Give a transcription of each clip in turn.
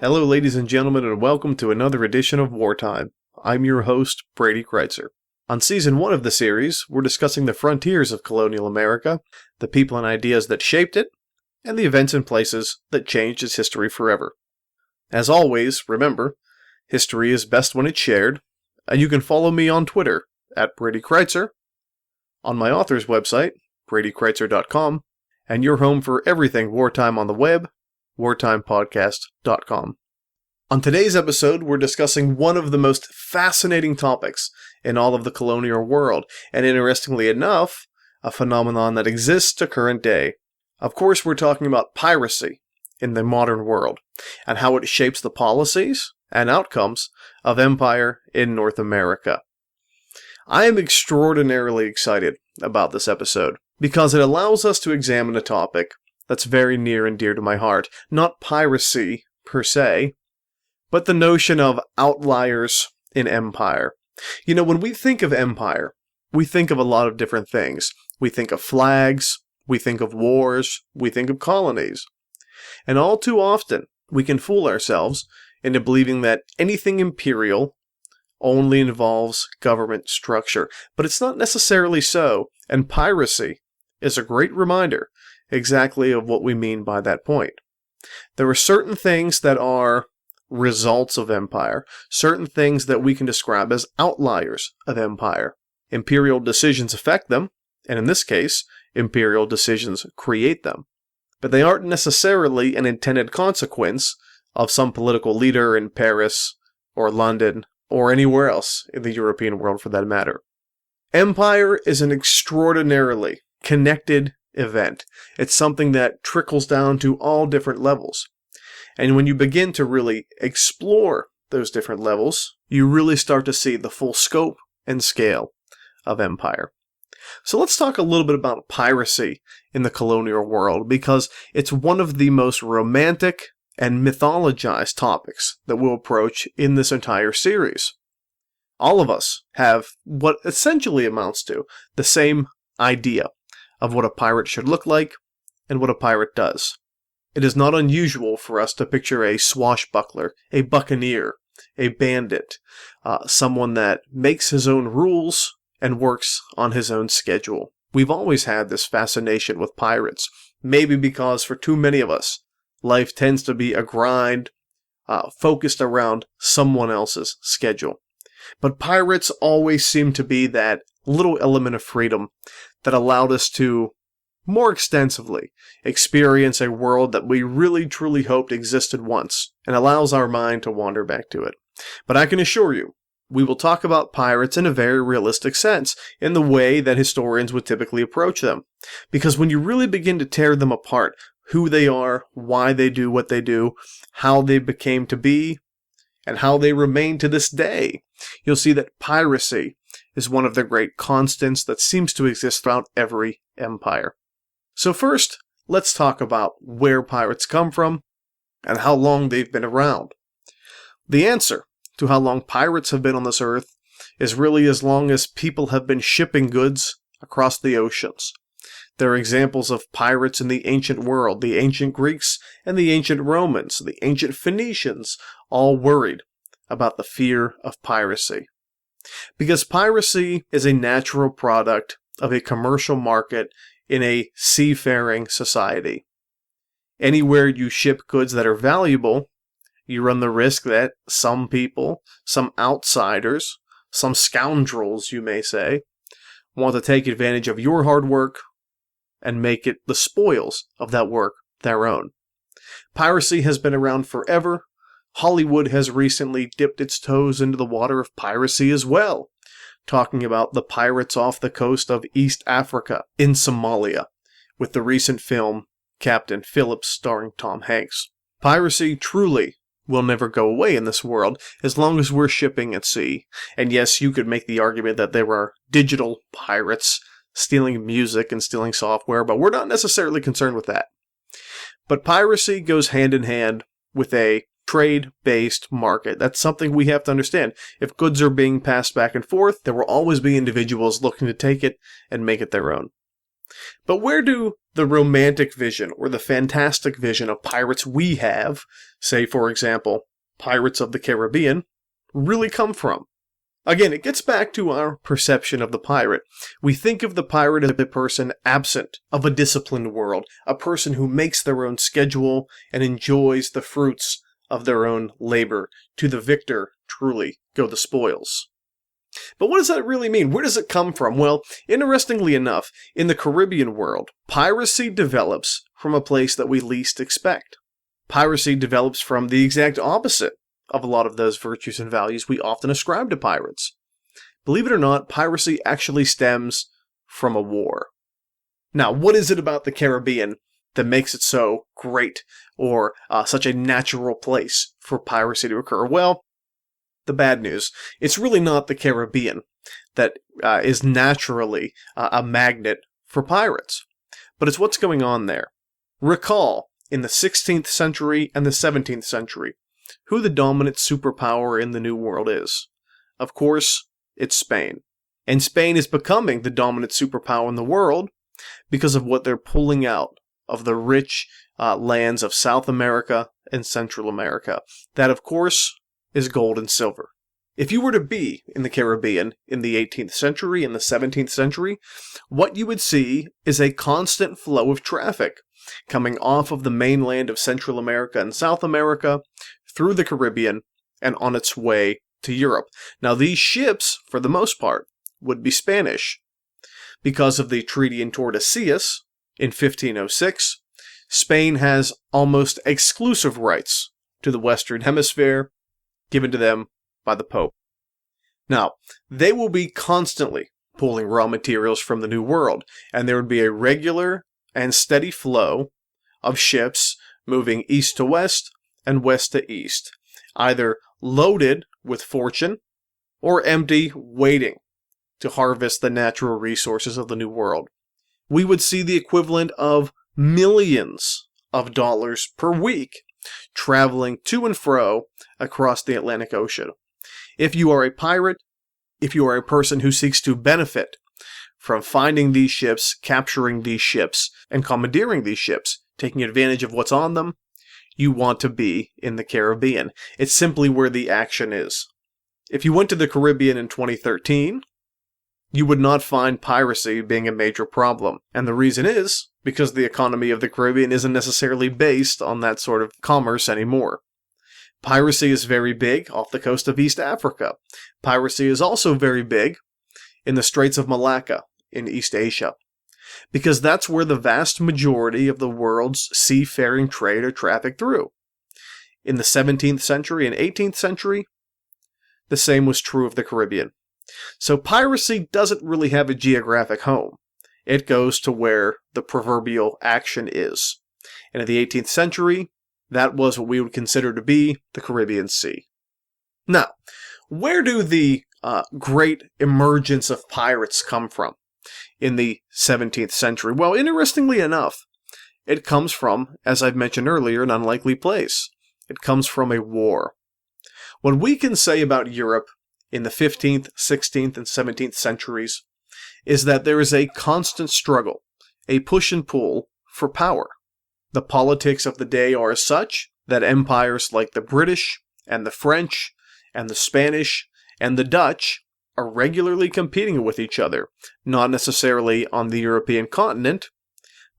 Hello, ladies and gentlemen, and welcome to another edition of Wartime. I'm your host, Brady Kreitzer. On Season 1 of the series, we're discussing the frontiers of colonial America, the people and ideas that shaped it, and the events and places that changed its history forever. As always, remember, history is best when it's shared, and you can follow me on Twitter, at Brady Kreitzer, on my author's website, bradykreitzer.com, and your home for everything Wartime on the web, wartimepodcast.com. On today's episode, we're discussing one of the most fascinating topics in all of the colonial world, and interestingly enough, a phenomenon that exists to current day. Of course, we're talking about piracy in the modern world, and how it shapes the policies and outcomes of empire in North America. I am extraordinarily excited about this episode, because it allows us to examine a topic that's very near and dear to my heart. Not piracy, per se, but the notion of outliers in empire. You know, when we think of empire, we think of a lot of different things. We think of flags, we think of wars, we think of colonies. And all too often, we can fool ourselves into believing that anything imperial only involves government structure. But it's not necessarily so, and piracy is a great reminder exactly of what we mean by that point. There are certain things that are results of empire, certain things that we can describe as outliers of empire. Imperial decisions affect them, and in this case, imperial decisions create them. But they aren't necessarily an intended consequence of some political leader in Paris or London or anywhere else in the European world for that matter. Empire is an extraordinarily connected event. It's something that trickles down to all different levels. And when you begin to really explore those different levels, you really start to see the full scope and scale of empire. So let's talk a little bit about piracy in the colonial world, because it's one of the most romantic and mythologized topics that we'll approach in this entire series. All of us have what essentially amounts to the same idea of what a pirate should look like and what a pirate does. It is not unusual for us to picture a swashbuckler, a buccaneer, a bandit, someone that makes his own rules and works on his own schedule. We've always had this fascination with pirates, maybe because for too many of us, life tends to be a grind focused around someone else's schedule. But pirates always seem to be that little element of freedom that allowed us to more extensively experience a world that we really truly hoped existed once, and allows our mind to wander back to it. But I can assure you, we will talk about pirates in a very realistic sense, in the way that historians would typically approach them. Because when you really begin to tear them apart, who they are, why they do what they do, how they became to be, and how they remain to this day, you'll see that piracy is one of the great constants that seems to exist throughout every empire. So first, let's talk about where pirates come from and how long they've been around. The answer to how long pirates have been on this earth is really as long as people have been shipping goods across the oceans. There are examples of pirates in the ancient world, the ancient Greeks and the ancient Romans, the ancient Phoenicians, all worried about the fear of piracy. Because piracy is a natural product of a commercial market in a seafaring society. Anywhere you ship goods that are valuable, you run the risk that some people, some outsiders, some scoundrels, you may say, want to take advantage of your hard work and make it the spoils of that work their own. Piracy has been around forever. Hollywood has recently dipped its toes into the water of piracy as well, talking about the pirates off the coast of East Africa in Somalia, with the recent film Captain Phillips starring Tom Hanks. Piracy truly will never go away in this world as long as we're shipping at sea. And yes, you could make the argument that there are digital pirates stealing music and stealing software, but we're not necessarily concerned with that. But piracy goes hand in hand with a trade-based market. That's something we have to understand. If goods are being passed back and forth, there will always be individuals looking to take it and make it their own. But where do the romantic vision or the fantastic vision of pirates we have, say for example, Pirates of the Caribbean, really come from? Again, it gets back to our perception of the pirate. We think of the pirate as a person absent of a disciplined world, a person who makes their own schedule and enjoys the fruits of their own labor. To the victor, truly, go the spoils. But what does that really mean? Where does it come from? Well, interestingly enough, in the Caribbean world, piracy develops from a place that we least expect. Piracy develops from the exact opposite of a lot of those virtues and values we often ascribe to pirates. Believe it or not, piracy actually stems from a war. Now, what is it about the Caribbean that makes it so great or such a natural place for piracy to occur? Well, the bad news, it's really not the Caribbean that is naturally a magnet for pirates, but it's what's going on there. Recall, in the 16th century and the 17th century, who the dominant superpower in the New World is. Of course, it's Spain. And Spain is becoming the dominant superpower in the world because of what they're pulling out of the rich lands of South America and Central America. That, of course, is gold and silver. If you were to be in the Caribbean in the 18th century and the 17th century, what you would see is a constant flow of traffic coming off of the mainland of Central America and South America through the Caribbean and on its way to Europe. Now, these ships, for the most part, would be Spanish. Because of the Treaty in Tordesillas in 1506, Spain has almost exclusive rights to the Western Hemisphere, given to them by the Pope. Now, they will be constantly pulling raw materials from the New World, and there would be a regular and steady flow of ships moving east to west and west to east, either loaded with fortune or empty, waiting to harvest the natural resources of the New World. We would see the equivalent of millions of dollars per week traveling to and fro across the Atlantic Ocean. If you are a pirate, if you are a person who seeks to benefit from finding these ships, capturing these ships, and commandeering these ships, taking advantage of what's on them, you want to be in the Caribbean. It's simply where the action is. If you went to the Caribbean in 2013, you would not find piracy being a major problem. And the reason is because the economy of the Caribbean isn't necessarily based on that sort of commerce anymore. Piracy is very big off the coast of East Africa. Piracy is also very big in the Straits of Malacca in East Asia, because that's where the vast majority of the world's seafaring trade are trafficked through. In the 17th century and 18th century, the same was true of the Caribbean. So piracy doesn't really have a geographic home. It goes to where the proverbial action is. And in the 18th century, that was what we would consider to be the Caribbean Sea. Now, where do the great emergence of pirates come from in the 17th century? Well, interestingly enough, it comes from, as I've mentioned earlier, an unlikely place. It comes from a war. What we can say about Europe in the 15th, 16th, and 17th centuries is that there is a constant struggle, a push and pull for power. The politics of the day are such that empires like the British and the French and the Spanish and the Dutch are regularly competing with each other, not necessarily on the European continent,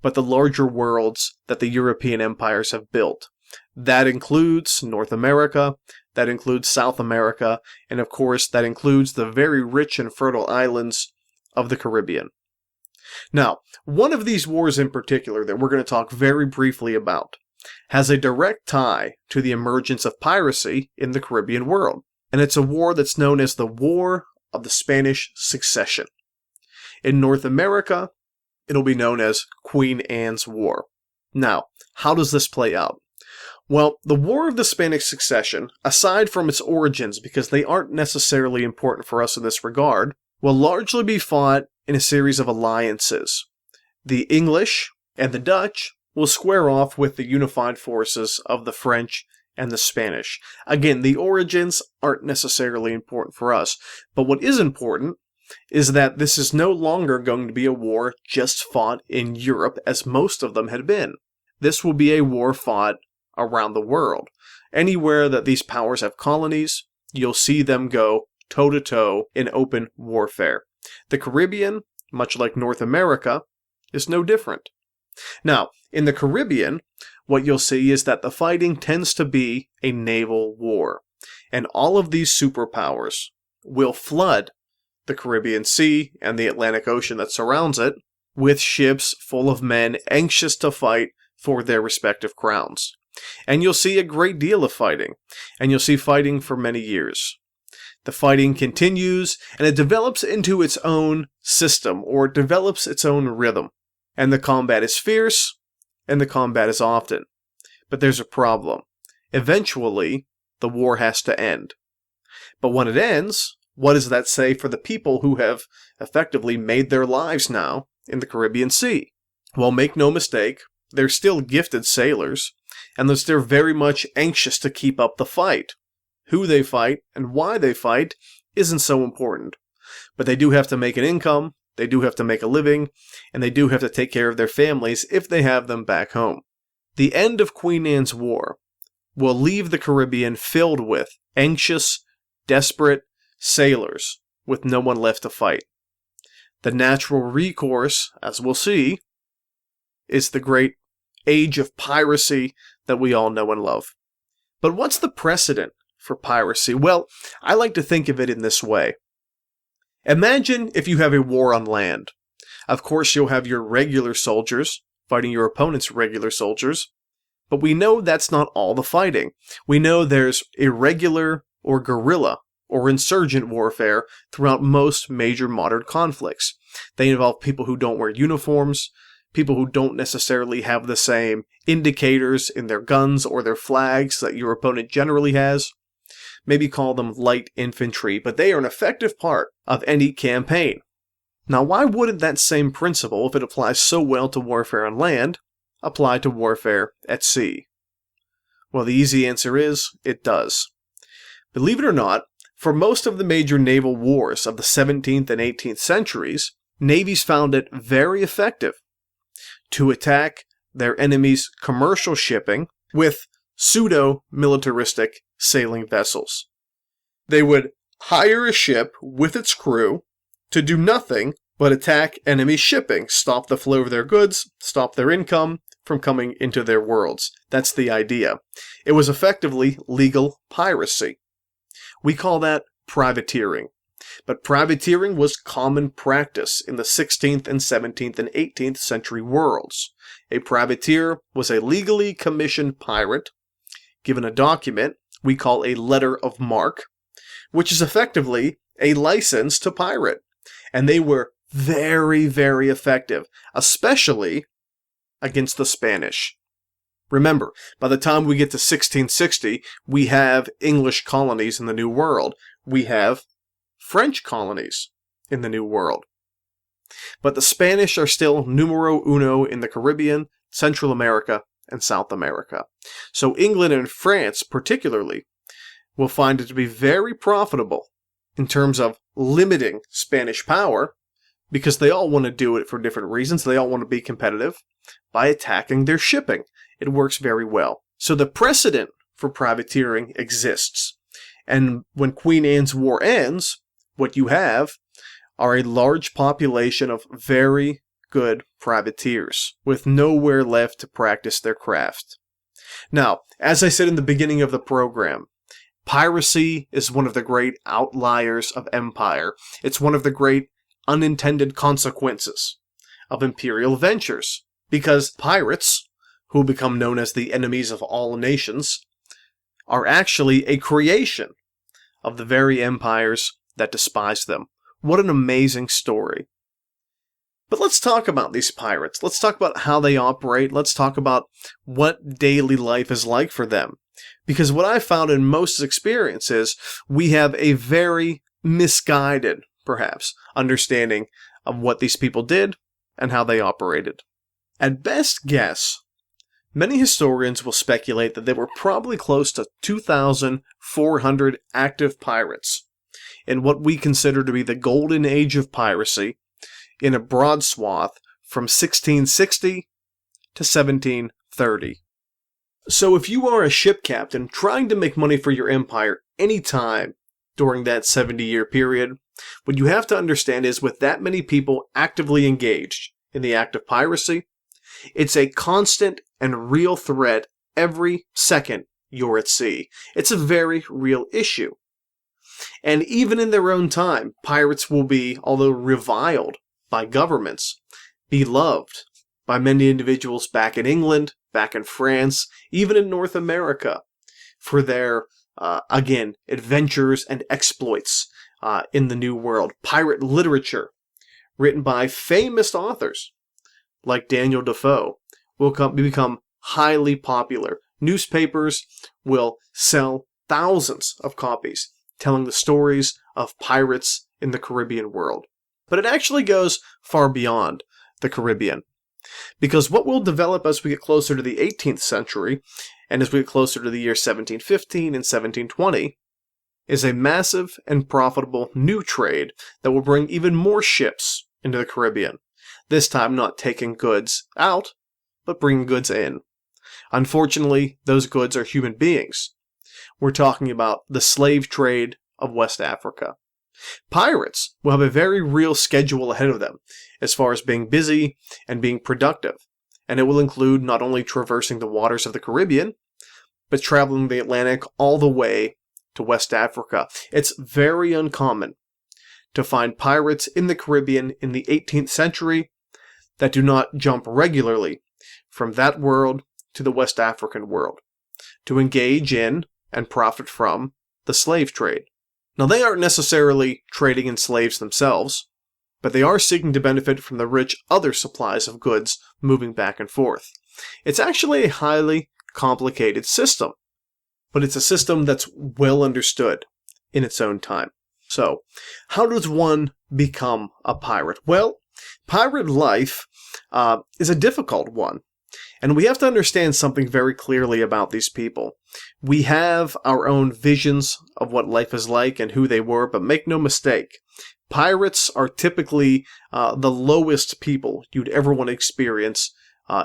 but the larger worlds that the European empires have built. That includes North America, that includes South America, and of course that includes the very rich and fertile islands of the Caribbean. Now, one of these wars in particular that we're going to talk very briefly about has a direct tie to the emergence of piracy in the Caribbean world, and it's a war that's known as the War of the Spanish Succession. In North America, it'll be known as Queen Anne's War. Now, how does this play out? Well, the War of the Spanish Succession, aside from its origins, because they aren't necessarily important for us in this regard, will largely be fought in a series of alliances. The English and the Dutch will square off with the unified forces of the French and the Spanish. Again, the origins aren't necessarily important for us, but what is important is that this is no longer going to be a war just fought in Europe as most of them had been. This will be a war fought around the world. Anywhere that these powers have colonies, you'll see them go toe-to-toe in open warfare. The Caribbean, much like North America, is no different. Now, in the Caribbean, what you'll see is that the fighting tends to be a naval war, and all of these superpowers will flood the Caribbean Sea and the Atlantic Ocean that surrounds it with ships full of men anxious to fight for their respective crowns. And you'll see a great deal of fighting, and you'll see fighting for many years. The fighting continues, and it develops into its own system, or it develops its own rhythm. And the combat is fierce, and the combat is often. But there's a problem. Eventually, the war has to end. But when it ends, what does that say for the people who have effectively made their lives now in the Caribbean Sea? Well, make no mistake, they're still gifted sailors, and they're very much anxious to keep up the fight. Who they fight and why they fight isn't so important. But they do have to make an income, they do have to make a living, and they do have to take care of their families if they have them back home. The end of Queen Anne's War will leave the Caribbean filled with anxious, desperate sailors with no one left to fight. The natural recourse, as we'll see, is the great age of piracy that we all know and love. But what's the precedent for piracy? Well, I like to think of it in this way. Imagine if you have a war on land. Of course, you'll have your regular soldiers fighting your opponent's regular soldiers, but we know that's not all the fighting. We know there's irregular or guerrilla or insurgent warfare throughout most major modern conflicts. They involve people who don't wear uniforms, people who don't necessarily have the same indicators in their guns or their flags that your opponent generally has. Maybe call them light infantry, but they are an effective part of any campaign. Now, why wouldn't that same principle, if it applies so well to warfare on land, apply to warfare at sea? Well, the easy answer is, it does. Believe it or not, for most of the major naval wars of the 17th and 18th centuries, navies found it very effective to attack their enemies' commercial shipping with pseudo-militaristic sailing vessels. They would hire a ship with its crew to do nothing but attack enemy shipping, stop the flow of their goods, stop their income from coming into their worlds. That's the idea. It was effectively legal piracy. We call that privateering. But privateering was common practice in the 16th and 17th and 18th century worlds. A privateer was a legally commissioned pirate given a document we call a letter of marque, which is effectively a license to pirate. And they were very, very effective, especially against the Spanish. Remember, by the time we get to 1660, we have English colonies in the New World. We have French colonies in the New World. But the Spanish are still numero uno in the Caribbean, Central America, and South America. So England and France, particularly, will find it to be very profitable in terms of limiting Spanish power, because they all want to do it for different reasons. They all want to be competitive by attacking their shipping. It works very well. So the precedent for privateering exists. And when Queen Anne's War ends, what you have are a large population of very good privateers with nowhere left to practice their craft. Now, as I said in the beginning of the program, piracy is one of the great outliers of empire. It's one of the great unintended consequences of imperial ventures, because pirates, who become known as the enemies of all nations, are actually a creation of the very empires that despise them. What an amazing story. But let's talk about these pirates. Let's talk about how they operate. Let's talk about what daily life is like for them. Because what I found in most experiences, we have a very misguided, perhaps, understanding of what these people did and how they operated. At best guess, many historians will speculate that there were probably close to 2,400 active pirates in what we consider to be the golden age of piracy in a broad swath from 1660 to 1730. So if you are a ship captain trying to make money for your empire anytime during that 70-year period, what you have to understand is with that many people actively engaged in the act of piracy, it's a constant and real threat every second you're at sea. It's a very real issue. And even in their own time, pirates will be, although reviled by governments, beloved by many individuals back in England, back in France, even in North America, for their, again, adventures and exploits in the New World. Pirate literature, written by famous authors like Daniel Defoe, will become highly popular. Newspapers will sell thousands of copies telling the stories of pirates in the Caribbean world. But it actually goes far beyond the Caribbean. Because what will develop as we get closer to the 18th century, and as we get closer to the year 1715 and 1720, is a massive and profitable new trade that will bring even more ships into the Caribbean. This time not taking goods out, but bringing goods in. Unfortunately, those goods are human beings. We're talking about the slave trade of West Africa. Pirates will have a very real schedule ahead of them as far as being busy and being productive, and it will include not only traversing the waters of the Caribbean, but traveling the Atlantic all the way to West Africa. It's very uncommon to find pirates in the Caribbean in the 18th century that do not jump regularly from that world to the West African world to engage in and profit from the slave trade. Now, they aren't necessarily trading in slaves themselves, but they are seeking to benefit from the rich other supplies of goods moving back and forth. It's actually a highly complicated system, but it's a system that's well understood in its own time. So, how does one become a pirate? Well, pirate life is a difficult one. And we have to understand something very clearly about these people. We have our own visions of what life is like and who they were, but make no mistake, pirates are typically the lowest people you'd ever want to experience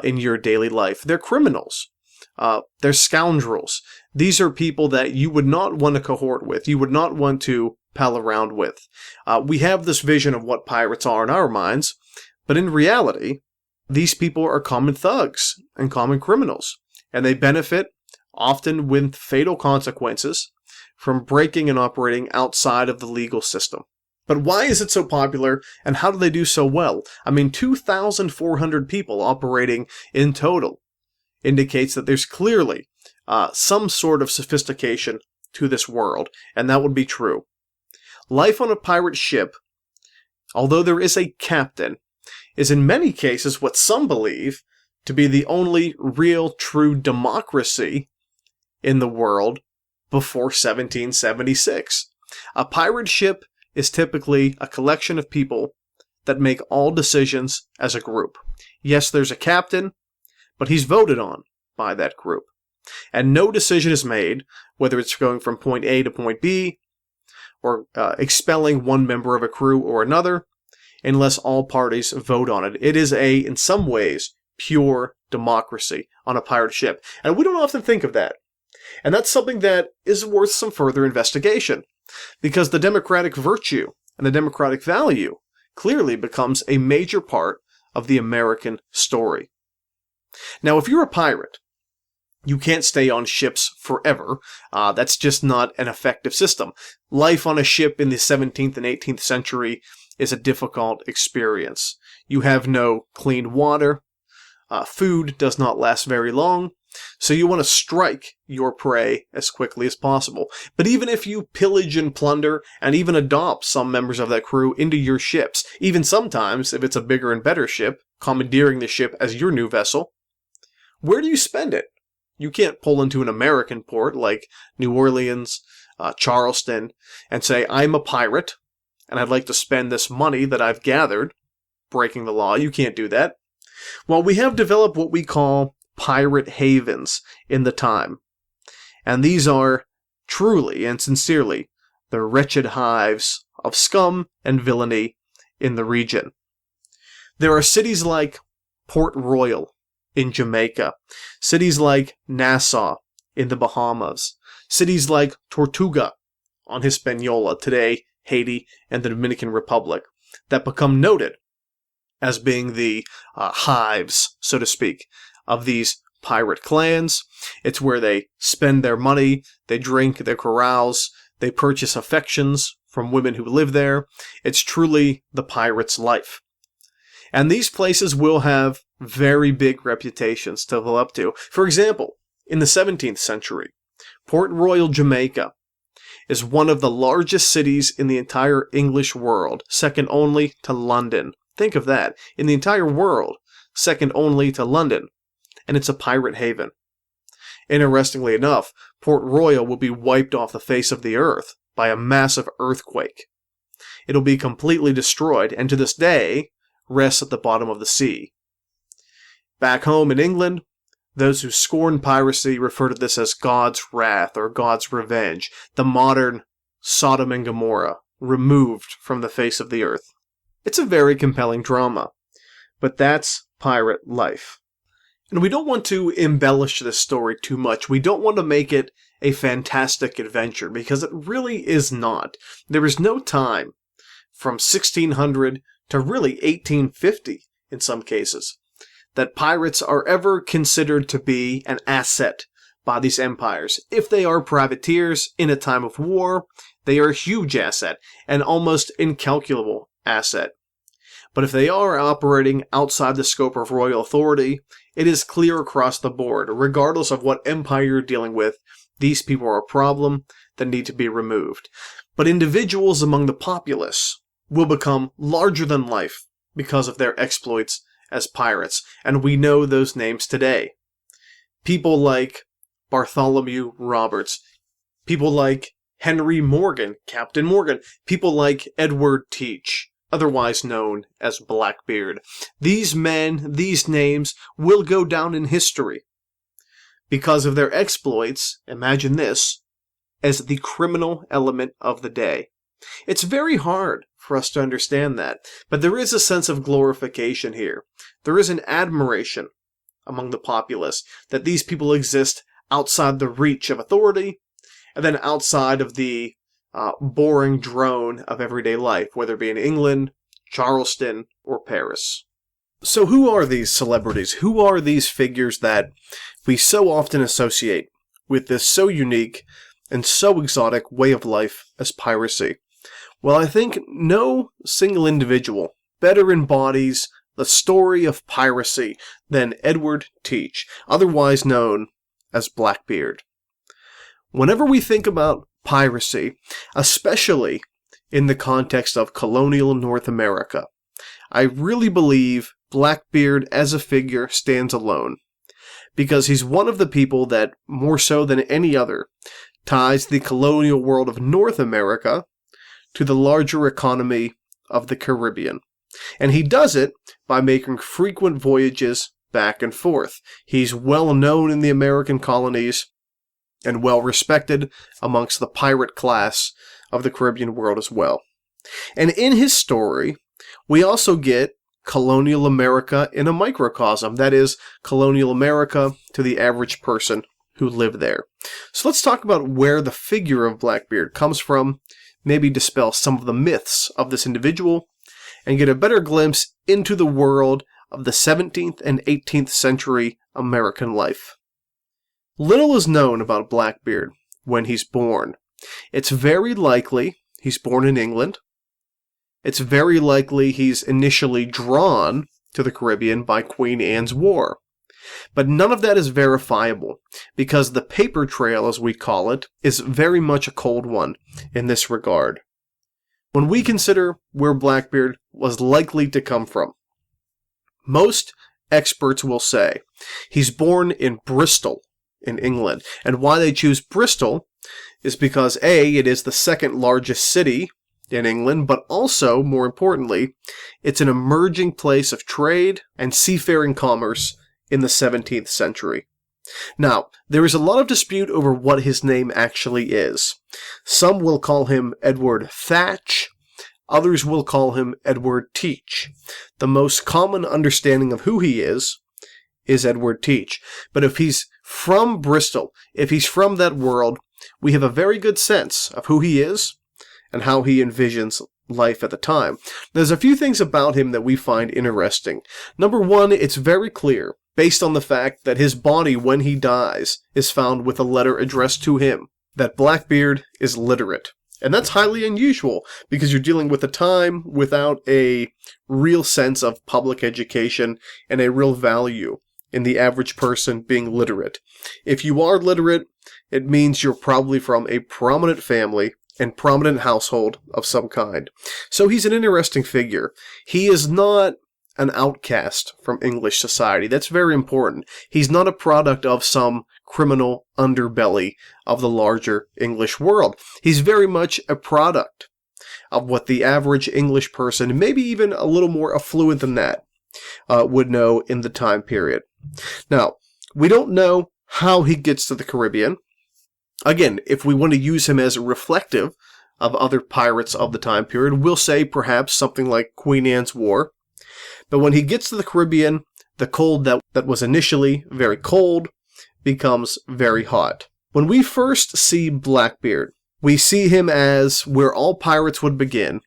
in your daily life. They're criminals. They're scoundrels. These are people that you would not want to cohort with. You would not want to pal around with. We have this vision of what pirates are in our minds, but in reality, these people are common thugs and common criminals, and they benefit, often with fatal consequences, from breaking and operating outside of the legal system. But why is it so popular, and how do they do so well? I mean, 2,400 people operating in total indicates that there's clearly some sort of sophistication to this world, and that would be true. Life on a pirate ship, although there is a captain, is in many cases what some believe to be the only real true democracy in the world before 1776. A pirate ship is typically a collection of people that make all decisions as a group. Yes, there's a captain, but he's voted on by that group. And no decision is made, whether it's going from point A to point B, or expelling one member of a crew or another, unless all parties vote on it. It is in some ways, pure democracy on a pirate ship. And we don't often think of that. And that's something that is worth some further investigation, because the democratic virtue and the democratic value clearly becomes a major part of the American story. Now, if you're a pirate, you can't stay on ships forever. That's just not an effective system. Life on a ship in the 17th and 18th century is a difficult experience. You have no clean water. Food does not last very long. So you want to strike your prey as quickly as possible. But even if you pillage and plunder and even adopt some members of that crew into your ships, even sometimes, if it's a bigger and better ship, commandeering the ship as your new vessel, where do you spend it? You can't pull into an American port like New Orleans, Charleston, and say, I'm a pirate, and I'd like to spend this money that I've gathered breaking the law. You can't do that. Well, we have developed what we call pirate havens in the time. And these are truly and sincerely the wretched hives of scum and villainy in the region. There are cities like Port Royal in Jamaica, cities like Nassau in the Bahamas, cities like Tortuga on Hispaniola, today Haiti and the Dominican Republic, that become noted as being the hives, so to speak, of these pirate clans. It's where they spend their money, they drink, they carouse, they purchase affections from women who live there. It's truly the pirate's life. And these places will have very big reputations to live up to. For example, in the 17th century, Port Royal, Jamaica, is one of the largest cities in the entire English world, second only to London. Think of that. In the entire world, second only to London. And it's a pirate haven. Interestingly enough, Port Royal will be wiped off the face of the earth by a massive earthquake. It'll be completely destroyed, and to this day, rests at the bottom of the sea. Back home in England, those who scorn piracy refer to this as God's wrath or God's revenge, the modern Sodom and Gomorrah, removed from the face of the earth. It's a very compelling drama, but that's pirate life. And we don't want to embellish this story too much. We don't want to make it a fantastic adventure, because it really is not. There is no time from 1600 to really 1850 in some cases that pirates are ever considered to be an asset by these empires. If they are privateers in a time of war, they are a huge asset, an almost incalculable asset. But if they are operating outside the scope of royal authority, it is clear across the board, regardless of what empire you're dealing with, these people are a problem that need to be removed. But individuals among the populace will become larger than life because of their exploits as pirates, and we know those names today. People like Bartholomew Roberts, people like Henry Morgan, Captain Morgan, people like Edward Teach, otherwise known as Blackbeard. These men, these names, will go down in history because of their exploits, imagine this, as the criminal element of the day. It's very hard for us to understand that, but there is a sense of glorification here. There is an admiration among the populace that these people exist outside the reach of authority, and then outside of the boring drone of everyday life, whether it be in England, Charleston, or Paris. So who are these celebrities? Who are these figures that we so often associate with this so unique and so exotic way of life as piracy? Well, I think no single individual better embodies the story of piracy than Edward Teach, otherwise known as Blackbeard. Whenever we think about piracy, especially in the context of colonial North America, I really believe Blackbeard as a figure stands alone, because he's one of the people that, more so than any other, ties the colonial world of North America to the larger economy of the Caribbean. And he does it by making frequent voyages back and forth. He's well known in the American colonies and well respected amongst the pirate class of the Caribbean world as well. And in his story, we also get colonial America in a microcosm, that is, colonial America to the average person who lived there. So let's talk about where the figure of Blackbeard comes from, maybe dispel some of the myths of this individual, and get a better glimpse into the world of the 17th and 18th century American life. Little is known about Blackbeard when he's born. It's very likely he's born in England. It's very likely he's initially drawn to the Caribbean by Queen Anne's War. But none of that is verifiable, because the paper trail, as we call it, is very much a cold one in this regard. When we consider where Blackbeard was likely to come from, most experts will say he's born in Bristol, in England. And why they choose Bristol is because A, it is the second largest city in England, but also, more importantly, it's an emerging place of trade and seafaring commerce in the 17th century. Now, there is a lot of dispute over what his name actually is. Some will call him Edward Thatch. Others will call him Edward Teach. The most common understanding of who he is Edward Teach. But if he's from Bristol, if he's from that world, we have a very good sense of who he is and how he envisions life at the time. There's a few things about him that we find interesting. Number one, it's very clear, based on the fact that his body, when he dies, is found with a letter addressed to him, that Blackbeard is literate. And that's highly unusual, because you're dealing with a time without a real sense of public education and a real value in the average person being literate. If you are literate, it means you're probably from a prominent family and prominent household of some kind. So he's an interesting figure. He is not an outcast from English society. That's very important. He's not a product of some criminal underbelly of the larger English world. He's very much a product of what the average English person, maybe even a little more affluent than that, would know in the time period. Now, we don't know how he gets to the Caribbean. Again, if we want to use him as reflective of other pirates of the time period, we'll say perhaps something like Queen Anne's War. But when he gets to the Caribbean, the cold that was initially very cold becomes very hot. When we first see Blackbeard, we see him as where all pirates would begin,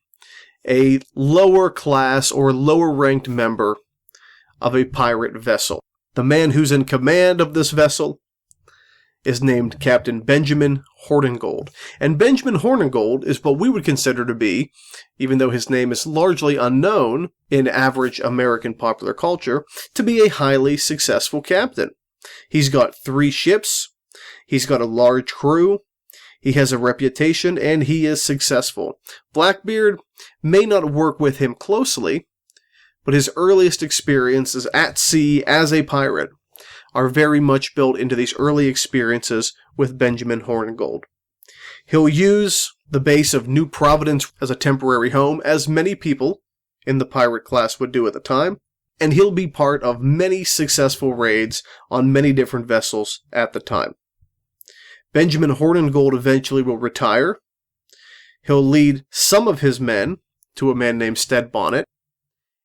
a lower class or lower ranked member of a pirate vessel. The man who's in command of this vessel is named Captain Benjamin Hornigold. And Benjamin Hornigold is what we would consider to be, even though his name is largely unknown in average American popular culture, to be a highly successful captain. He's got 3 ships, he's got a large crew, he has a reputation, and he is successful. Blackbeard may not work with him closely, but his earliest experiences at sea as a pirate are very much built into these early experiences with Benjamin Hornigold. He'll use the base of New Providence as a temporary home, as many people in the pirate class would do at the time, and he'll be part of many successful raids on many different vessels at the time. Benjamin Hornigold eventually will retire. He'll lead some of his men to a man named Stede Bonnet,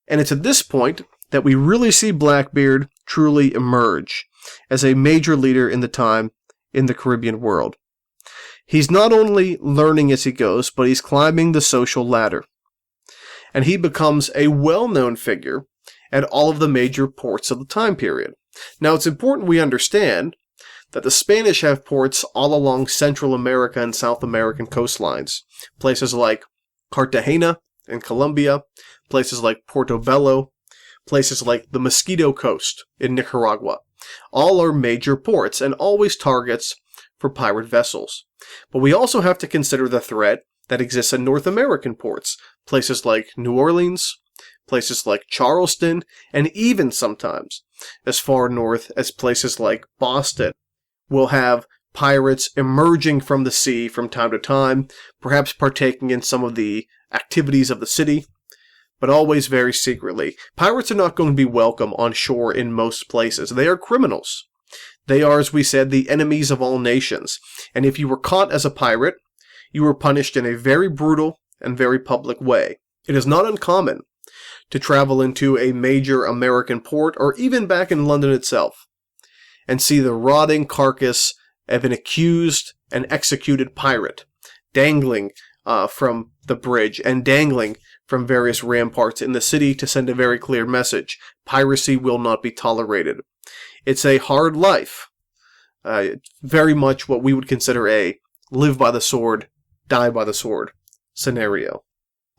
and it's at this point that we really see Blackbeard truly emerge as a major leader in the time in the Caribbean world. He's not only learning as he goes, but he's climbing the social ladder. And he becomes a well-known figure at all of the major ports of the time period. Now, it's important we understand that the Spanish have ports all along Central America and South American coastlines. Places like Cartagena in Colombia, places like Portobello, places like the Mosquito Coast in Nicaragua. All are major ports and always targets for pirate vessels. But we also have to consider the threat that exists in North American ports, places like New Orleans, places like Charleston, and even sometimes as far north as places like Boston. We'll have pirates emerging from the sea from time to time, perhaps partaking in some of the activities of the city, but always very secretly. Pirates are not going to be welcome on shore in most places. They are criminals. They are, as we said, the enemies of all nations. And if you were caught as a pirate, you were punished in a very brutal and very public way. It is not uncommon to travel into a major American port, or even back in London itself, and see the rotting carcass of an accused and executed pirate dangling from the bridge and dangling from various ramparts in the city to send a very clear message. Piracy will not be tolerated. It's a hard life. Very much what we would consider a live by the sword, die by the sword scenario.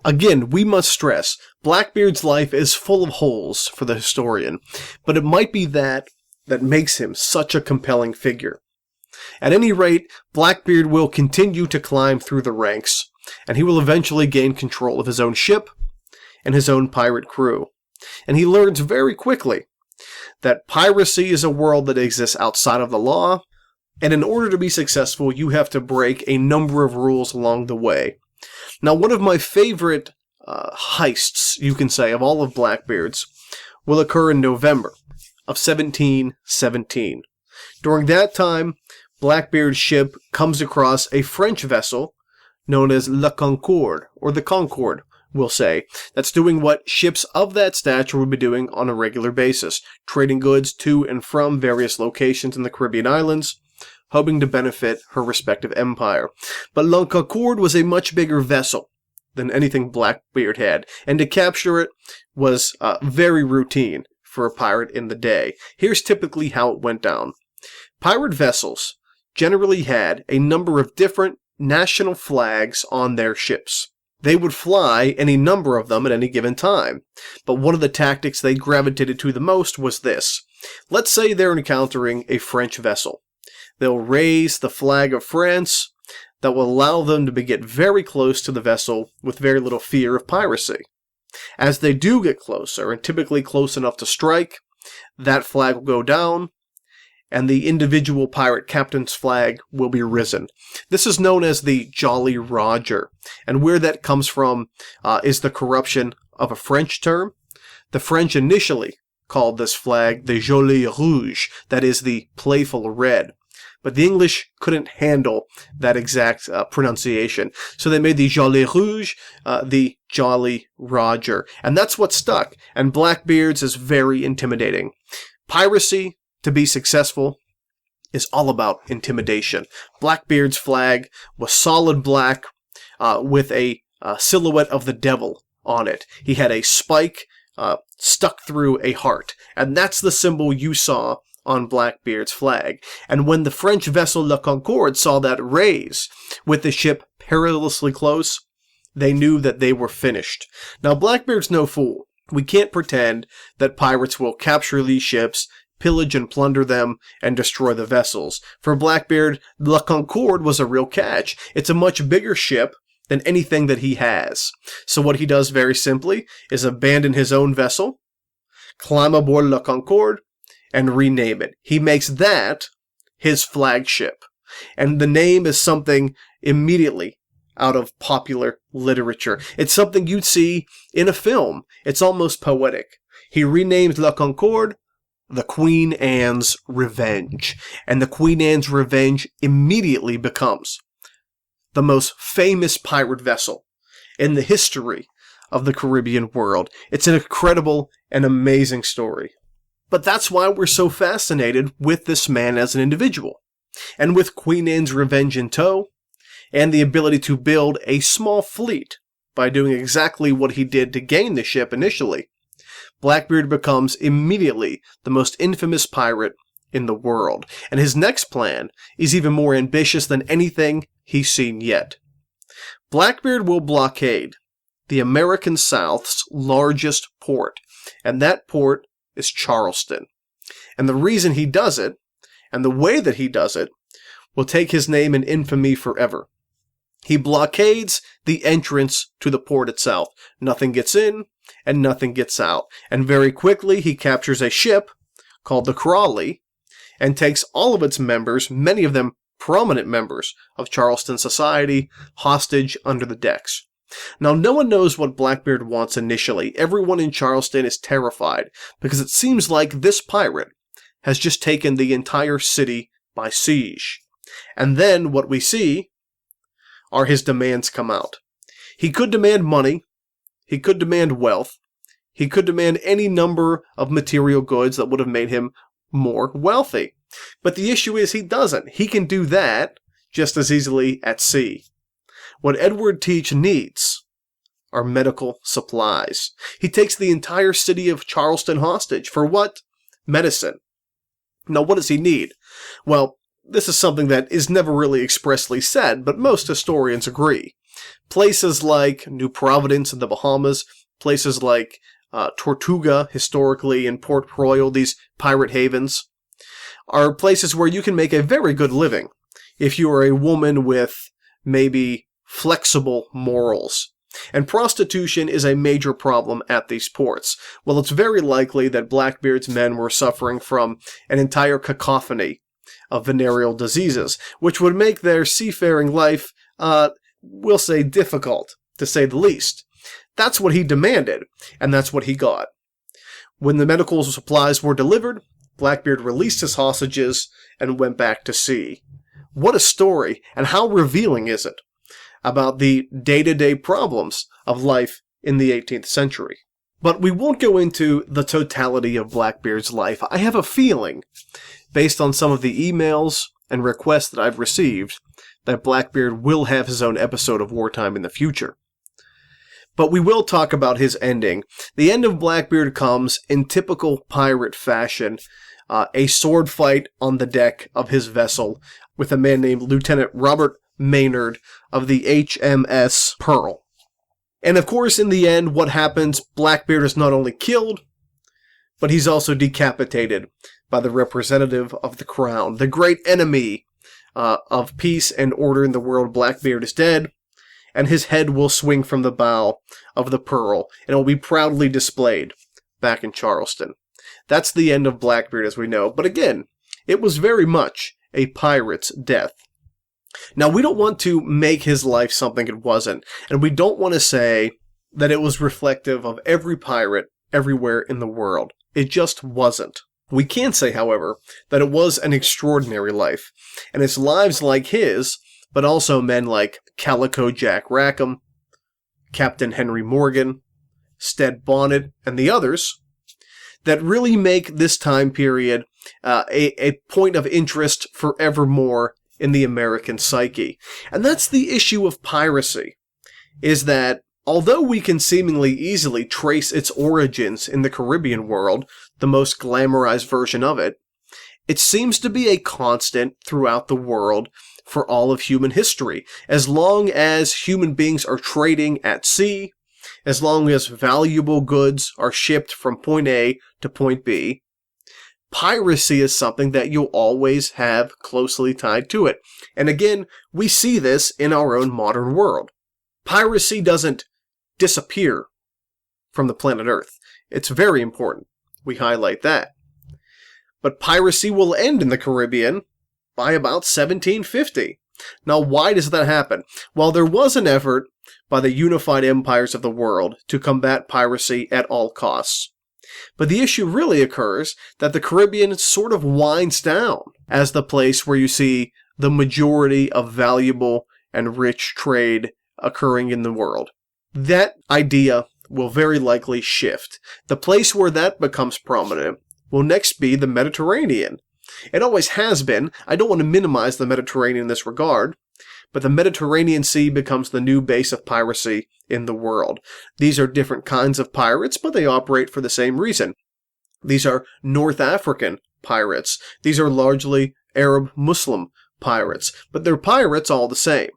Again, we must stress, Blackbeard's life is full of holes for the historian, but it might be that makes him such a compelling figure. At any rate, Blackbeard will continue to climb through the ranks, and he will eventually gain control of his own ship and his own pirate crew. And he learns very quickly that piracy is a world that exists outside of the law, and in order to be successful, you have to break a number of rules along the way. Now, one of my favorite heists, you can say, of all of Blackbeard's will occur in November of 1717. During that time, Blackbeard's ship comes across a French vessel known as La Concorde, or the Concorde, we'll say, that's doing what ships of that stature would be doing on a regular basis, trading goods to and from various locations in the Caribbean islands, hoping to benefit her respective empire. But La Concorde was a much bigger vessel than anything Blackbeard had, and to capture it was very routine for a pirate in the day. Here's typically how it went down. Pirate vessels generally had a number of different national flags on their ships. They would fly any number of them at any given time. But one of the tactics they gravitated to the most was this. Let's say they're encountering a French vessel. They'll raise the flag of France that will allow them to get very close to the vessel with very little fear of piracy. As they do get closer, and typically close enough to strike, that flag will go down, and the individual pirate captain's flag will be risen. This is known as the Jolly Roger, and where that comes from is the corruption of a French term. The French initially called this flag the Joli Rouge, that is the playful red. But the English couldn't handle that exact pronunciation, so they made the Joli Rouge the Jolly Roger, and that's what stuck, and Blackbeard's is very intimidating. Piracy, to be successful, is all about intimidation. Blackbeard's flag was solid black with a silhouette of the devil on it. He had a spike stuck through a heart, and that's the symbol you saw on Blackbeard's flag. And when the French vessel La Concorde saw that raise with the ship perilously close, they knew that they were finished. Now, Blackbeard's no fool. We can't pretend that pirates will capture these ships, pillage and plunder them, and destroy the vessels. For Blackbeard, La Concorde was a real catch. It's a much bigger ship than anything that he has. So what he does very simply is abandon his own vessel, climb aboard La Concorde, and rename it. He makes that his flagship. And the name is something immediately out of popular literature. It's something you'd see in a film. It's almost poetic. He renames La Concorde the Queen Anne's Revenge. And the Queen Anne's Revenge immediately becomes the most famous pirate vessel in the history of the Caribbean world. It's an incredible and amazing story. But that's why we're so fascinated with this man as an individual. And with Queen Anne's Revenge in tow, and the ability to build a small fleet by doing exactly what he did to gain the ship initially, Blackbeard becomes immediately the most infamous pirate in the world. And his next plan is even more ambitious than anything he's seen yet. Blackbeard will blockade the American South's largest port, and that port is Charleston. And the reason he does it, and the way that he does it, will take his name in infamy forever. He blockades the entrance to the port itself. Nothing gets in, and nothing gets out. And very quickly he captures a ship called the Crawley, and takes all of its members, many of them prominent members of Charleston society, hostage under the decks. Now, no one knows what Blackbeard wants initially. Everyone in Charleston is terrified, because it seems like this pirate has just taken the entire city by siege. And then what we see are his demands come out. He could demand money, he could demand wealth, he could demand any number of material goods that would have made him more wealthy. But the issue is he doesn't. He can do that just as easily at sea. What Edward Teach needs are medical supplies. He takes the entire city of Charleston hostage. For what? Medicine. Now, what does he need? Well, this is something that is never really expressly said, but most historians agree. Places like New Providence in the Bahamas, places like Tortuga, historically, in Port Royal, these pirate havens, are places where you can make a very good living if you are a woman with maybe flexible morals. And prostitution is a major problem at these ports. Well, it's very likely that Blackbeard's men were suffering from an entire cacophony of venereal diseases, which would make their seafaring life, we'll say, difficult, to say the least. That's what he demanded, and that's what he got. When the medical supplies were delivered, Blackbeard released his hostages and went back to sea. What a story, and how revealing is it about the day-to-day problems of life in the 18th century. But we won't go into the totality of Blackbeard's life. I have a feeling, based on some of the emails and requests that I've received, that Blackbeard will have his own episode of Wartime in the future. But we will talk about his ending. The end of Blackbeard comes in typical pirate fashion, a sword fight on the deck of his vessel with a man named Lieutenant Robert Maynard of the HMS Pearl. And of course, in the end, what happens, Blackbeard is not only killed, but he's also decapitated by the representative of the crown. The great enemy of peace and order in the world, Blackbeard, is dead, and his head will swing from the bow of the Pearl, and it will be proudly displayed back in Charleston. That's the end of Blackbeard as we know, but again, it was very much a pirate's death. Now, we don't want to make his life something it wasn't, and we don't want to say that it was reflective of every pirate everywhere in the world. It just wasn't. We can say, however, that it was an extraordinary life, and it's lives like his, but also men like Calico Jack Rackham, Captain Henry Morgan, Stead Bonnet, and the others, that really make this time period a point of interest forevermore in the American psyche. And that's the issue of piracy, is that although we can seemingly easily trace its origins in the Caribbean world, the most glamorized version of it, it seems to be a constant throughout the world for all of human history. As long as human beings are trading at sea, as long as valuable goods are shipped from point A to point B, piracy is something that you'll always have closely tied to it. And again, we see this in our own modern world. Piracy doesn't disappear from the planet Earth. It's very important we highlight that. But piracy will end in the Caribbean by about 1750. Now, why does that happen? Well, there was an effort by the unified empires of the world to combat piracy at all costs. But the issue really occurs that the Caribbean sort of winds down as the place where you see the majority of valuable and rich trade occurring in the world. That idea will very likely shift. The place where that becomes prominent will next be the Mediterranean. It always has been. I don't want to minimize the Mediterranean in this regard, but the Mediterranean Sea becomes the new base of piracy in the world. These are different kinds of pirates, but they operate for the same reason. These are North African pirates. These are largely Arab Muslim pirates, but they're pirates all the same.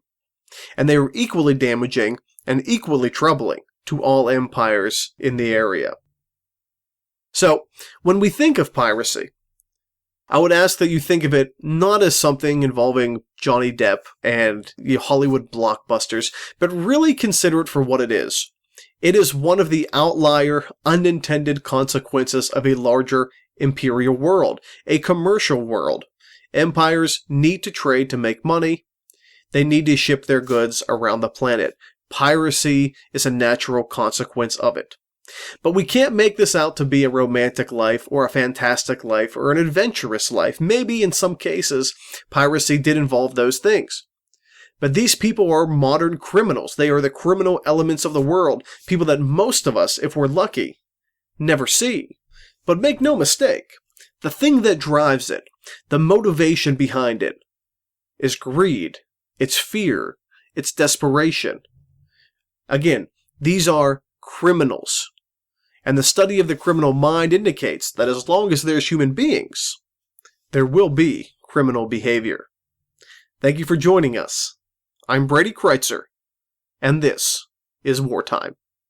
And they are equally damaging and equally troubling to all empires in the area. So, when we think of piracy, I would ask that you think of it not as something involving Johnny Depp and Hollywood blockbusters, but really consider it for what it is. It is one of the outlier, unintended consequences of a larger imperial world, a commercial world. Empires need to trade to make money. They need to ship their goods around the planet. Piracy is a natural consequence of it. But we can't make this out to be a romantic life or a fantastic life or an adventurous life. Maybe in some cases, piracy did involve those things. But these people are modern criminals. They are the criminal elements of the world, people that most of us, if we're lucky, never see. But make no mistake, the thing that drives it, the motivation behind it, is greed, it's fear, it's desperation. Again, these are criminals. And the study of the criminal mind indicates that as long as there's human beings, there will be criminal behavior. Thank you for joining us. I'm Brady Kreitzer, and this is Wartime.